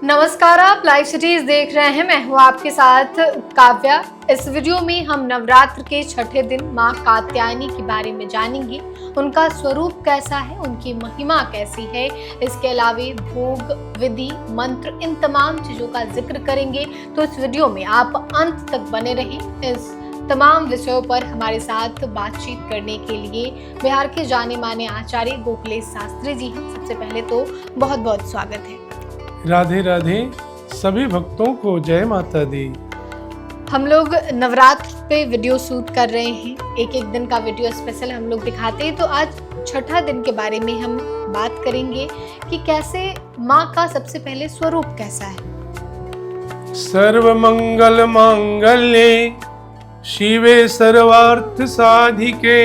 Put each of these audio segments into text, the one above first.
नमस्कार, आप live cities देख रहे हैं। मैं हूँ आपके साथ काव्या। इस वीडियो में हम नवरात्र के छठे दिन माँ कात्यायनी के बारे में जानेंगे। उनका स्वरूप कैसा है, उनकी महिमा कैसी है, इसके अलावे भोग, विधि, मंत्र, इन तमाम चीजों का जिक्र करेंगे। तो इस वीडियो में आप अंत तक बने रहें। इस तमाम विषयों पर हमारे साथ बातचीत करने के लिए बिहार के जाने माने आचार्य गोकुलेश शास्त्री जी हैं। सबसे पहले तो बहुत बहुत स्वागत है। राधे राधे, सभी भक्तों को जय माता दी। हम लोग नवरात्र पे वीडियो शूट कर रहे हैं, एक एक दिन का वीडियो स्पेशल हम लोग दिखाते हैं। तो आज छठा दिन के बारे में हम बात करेंगे कि कैसे माँ का सबसे पहले स्वरूप कैसा है। सर्व मंगल मांगल्ये शिवे सर्वार्थ साधिके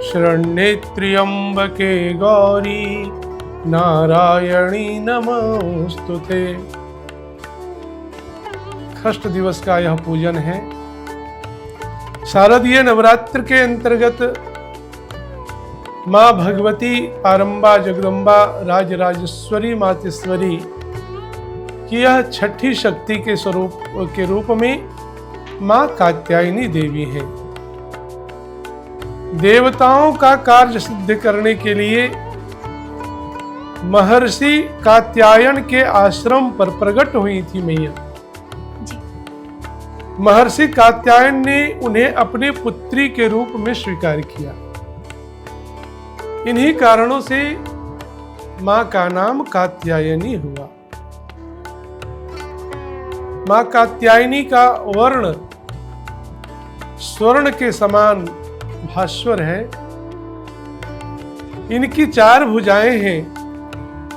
शरण्ये त्र्यंबके गौरी नारायणी नमोस्तुते। षष्ठ दिवस का यह पूजन है। शारदीय नवरात्र के अंतर्गत माँ भगवती आरंबा जगदम्बा राजराजेश्वरी मातेश्वरी की यह छठी शक्ति के स्वरूप के रूप में माँ कात्यायनी देवी है। देवताओं का कार्य सिद्ध करने के लिए महर्षि कात्यायन के आश्रम पर प्रकट हुई थी मैया। महर्षि कात्यायन ने उन्हें अपने पुत्री के रूप में स्वीकार किया। इन्हीं कारणों से मां का नाम कात्यायनी हुआ। मां कात्यायनी का वर्ण स्वर्ण के समान भास्वर है। इनकी 4 भुजाएं हैं।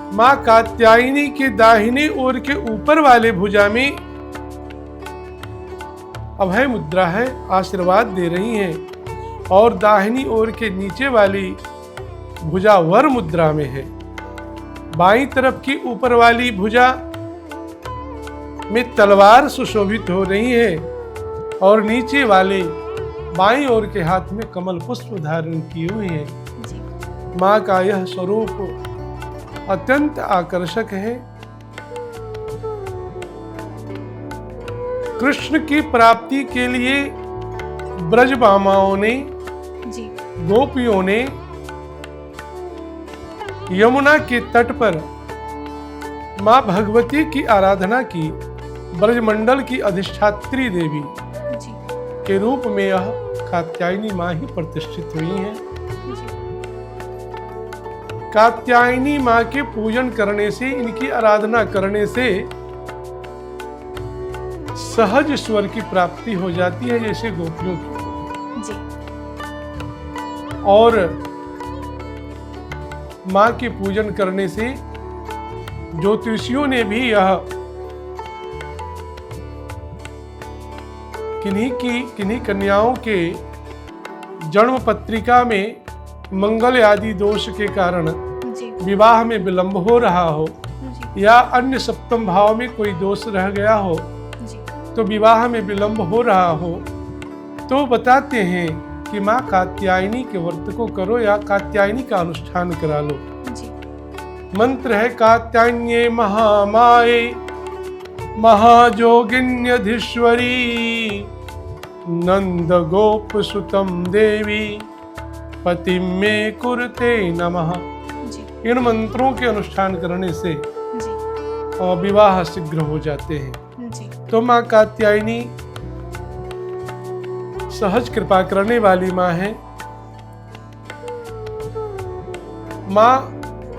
मां कात्यायनी के दाहिनी ओर के ऊपर वाले भुजा में अभय मुद्रा है, आशीर्वाद दे रही हैं, और दाहिनी ओर के नीचे वाली भुजा वर मुद्रा में है। बाईं तरफ की ऊपर वाली भुजा में तलवार सुशोभित हो रही है, और नीचे वाले बाईं ओर के हाथ में कमल पुष्प धारण किए हुए हैं। मां का यह स्वरूप अत्यंत आकर्षक है। कृष्ण की प्राप्ति के लिए ब्रजबामाओं ने, गोपियों ने यमुना के तट पर मां भगवती की आराधना की। ब्रजमंडल की अधिष्ठात्री देवी के रूप में यह कात्यायनी मां ही प्रतिष्ठित हुई हैं। कात्यायनी मां के पूजन करने से, इनकी आराधना करने से सहज स्वर की प्राप्ति हो जाती है, जैसे गोपियों की। और मां के पूजन करने से ज्योतिषियों ने भी यह किन्हीं कन्याओं के जन्म पत्रिका में मंगल आदि दोष के कारण विवाह में विलंब हो रहा हो, या अन्य सप्तम भाव में कोई दोष रह गया हो, तो विवाह में विलंब हो रहा हो, तो बताते हैं कि माँ कात्यायनी के व्रत को करो या कात्यायनी का अनुष्ठान करा लो। मंत्र है कात्यायन्ये महामाये महाजोगिन्यधीश्वरी नंद गोप सुतम देवी पति में कुरते नमः। इन मंत्रों के अनुष्ठान करने से विवाह शीघ्र हो जाते हैं। तो माँ कात्यायनी सहज कृपा करने वाली माँ है। माँ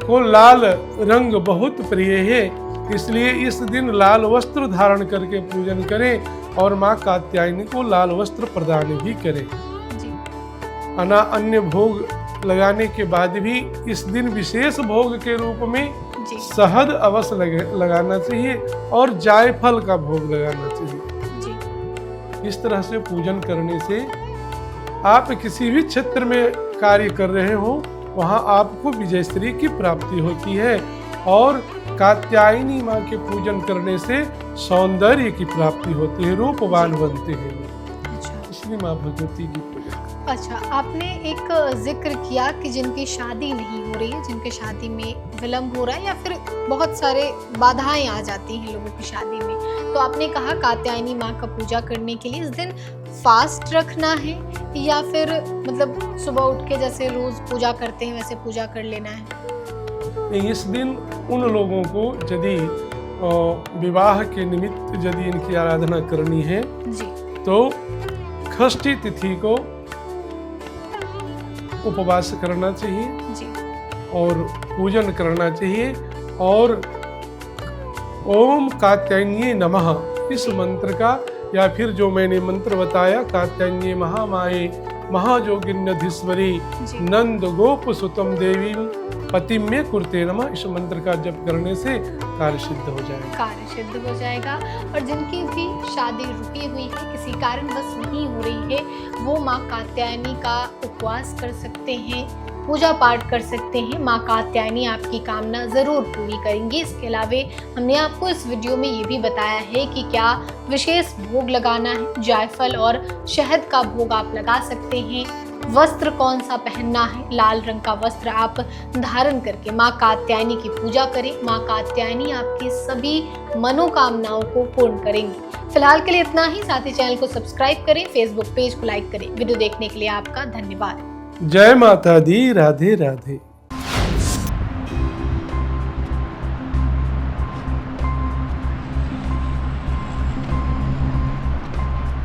को लाल रंग बहुत प्रिय है, इसलिए इस दिन लाल वस्त्र धारण करके पूजन करें, और माँ कात्यायनी को लाल वस्त्र प्रदान भी करें। अन्य भोग लगाने के बाद भी इस दिन विशेष भोग के रूप में शहद अवश्य लगाना चाहिए, और जायफल का भोग लगाना चाहिए। इस तरह से पूजन करने से आप किसी भी क्षेत्र में कार्य कर रहे हो, वहां आपको विजयश्री की प्राप्ति होती है। और कात्यायनी माँ के पूजन करने से सौंदर्य की प्राप्ति होती है, रूपवान बनते हैं। इसलिए माँ भगवती की पूजा। अच्छा, आपने एक जिक्र किया कि जिनकी शादी नहीं हो रही है, जिनके शादी में विलम्ब हो रहा है या फिर बहुत सारे बाधाएं आ जाती हैं लोगों की शादी में, तो आपने कहा कात्यायनी माँ का पूजा करने के लिए इस दिन फास्ट रखना है या फिर मतलब सुबह उठ के जैसे रोज पूजा करते हैं वैसे पूजा कर लेना है? इस दिन उन लोगों को यदि विवाह के निमित्त यदि इनकी आराधना करनी है जी। तो षष्ठी तिथि को उपवास करना चाहिए जी। और पूजन करना चाहिए और ओम कात्यायनी नमः इस मंत्र का या फिर जो मैंने मंत्र बताया कात्यायनी महामाये महाजोगिन्यधीश्वरी नंद गोप सुतम देवी पतिम में कुर्ते नमः इस मंत्र का जप करने से कार्य सिद्ध हो जाएगा। कार्य सिद्ध हो जाएगा। और जिनकी भी शादी रुकी हुई है, किसी कारणवश नहीं हो रही है, वो माँ कात्यायनी का उपवास कर सकते हैं, पूजा पाठ कर सकते हैं। माँ कात्यायनी आपकी कामना ज़रूर पूरी करेंगी। इसके अलावा हमने आपको इस वीडियो में ये भी बताया है कि क्या विशेष भोग लगाना है। जायफल और शहद का भोग आप लगा सकते हैं। वस्त्र कौन सा पहनना है, लाल रंग का वस्त्र आप धारण करके माँ कात्यायनी की पूजा करें। माँ कात्यायनी आपकी सभी मनोकामनाओं को पूर्ण करेंगी। फिलहाल के लिए इतना ही। साथ ही चैनल को सब्सक्राइब करें, फेसबुक पेज को लाइक करें। वीडियो देखने के लिए आपका धन्यवाद। जय माता दी। राधे राधे।